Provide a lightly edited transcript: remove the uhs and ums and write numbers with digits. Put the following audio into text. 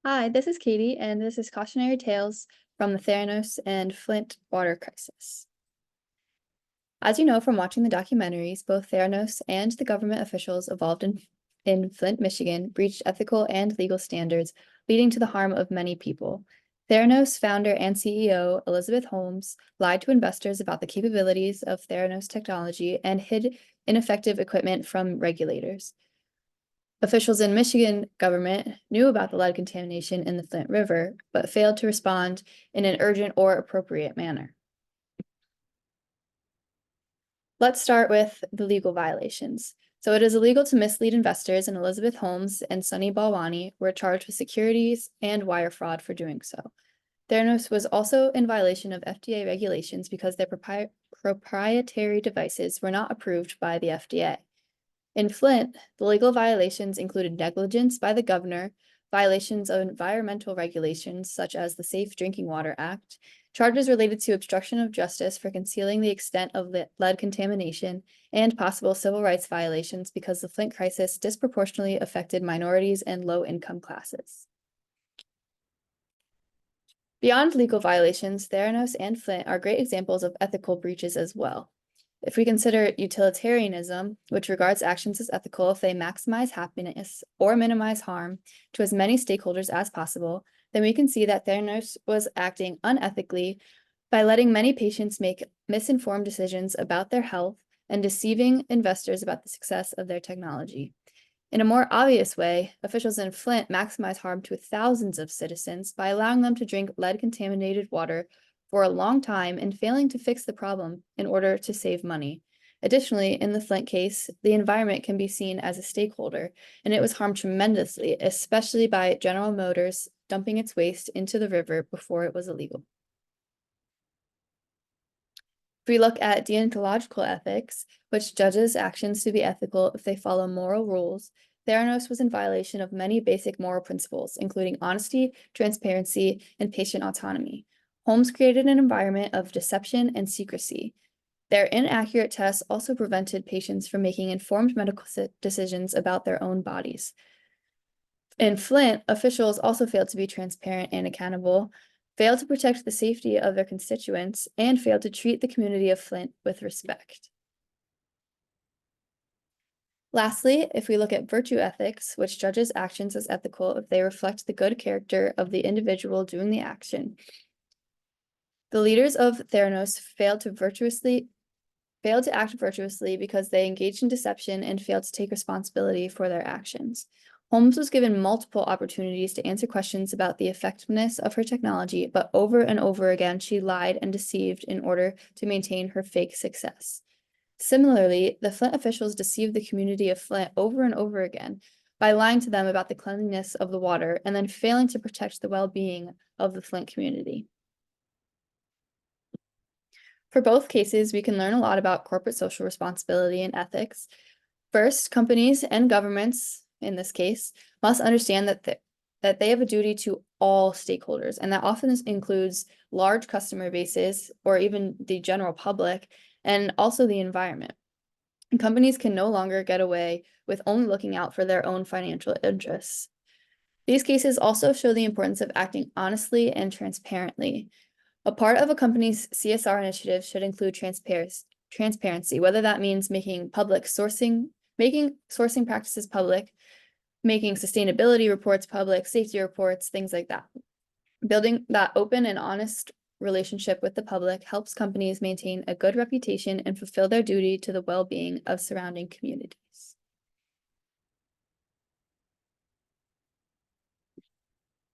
Hi, this is Katie, and this is Cautionary Tales from the Theranos and Flint water crisis. As you know from watching the documentaries, both Theranos and the government officials involved in Flint, Michigan, breached ethical and legal standards, leading to the harm of many people. Theranos founder and CEO Elizabeth Holmes lied to investors about the capabilities of Theranos technology and hid ineffective equipment from regulators. Officials in Michigan government knew about the lead contamination in the Flint River, but failed to respond in an urgent or appropriate manner. Let's start with the legal violations. So it is illegal to mislead investors, and Elizabeth Holmes and Sunny Balwani were charged with securities and wire fraud for doing so. Theranos was also in violation of FDA regulations because their proprietary devices were not approved by the FDA. In Flint, the legal violations included negligence by the governor, violations of environmental regulations such as the Safe Drinking Water Act, charges related to obstruction of justice for concealing the extent of lead contamination, and possible civil rights violations because the Flint crisis disproportionately affected minorities and low-income classes. Beyond legal violations, Theranos and Flint are great examples of ethical breaches as well. If we consider utilitarianism, which regards actions as ethical if they maximize happiness or minimize harm to as many stakeholders as possible, then we can see that Theranos was acting unethically by letting many patients make misinformed decisions about their health and deceiving investors about the success of their technology. In a more obvious way, officials in Flint maximize harm to thousands of citizens by allowing them to drink lead-contaminated water for a long time and failing to fix the problem in order to save money. Additionally, in the Flint case, the environment can be seen as a stakeholder, and it was harmed tremendously, especially by General Motors dumping its waste into the river before it was illegal. If we look at deontological ethics, which judges actions to be ethical if they follow moral rules, Theranos was in violation of many basic moral principles, including honesty, transparency, and patient autonomy. Holmes created an environment of deception and secrecy. Their inaccurate tests also prevented patients from making informed medical decisions about their own bodies. In Flint, officials also failed to be transparent and accountable, failed to protect the safety of their constituents, and failed to treat the community of Flint with respect. Lastly, if we look at virtue ethics, which judges actions as ethical if they reflect the good character of the individual doing the action, the leaders of Theranos failed to act virtuously because they engaged in deception and failed to take responsibility for their actions. Holmes was given multiple opportunities to answer questions about the effectiveness of her technology, but over and over again, she lied and deceived in order to maintain her fake success. Similarly, the Flint officials deceived the community of Flint over and over again by lying to them about the cleanliness of the water and then failing to protect the well-being of the Flint community. For both cases, we can learn a lot about corporate social responsibility and ethics. First, companies and governments, in this case, must understand that they have a duty to all stakeholders, and that often includes large customer bases or even the general public, and also the environment. And companies can no longer get away with only looking out for their own financial interests. These cases also show the importance of acting honestly and transparently. A part of a company's CSR initiative should include transparency, whether that means making sourcing practices public, making sustainability reports public, safety reports, things like that. Building that open and honest relationship with the public helps companies maintain a good reputation and fulfill their duty to the well-being of surrounding communities.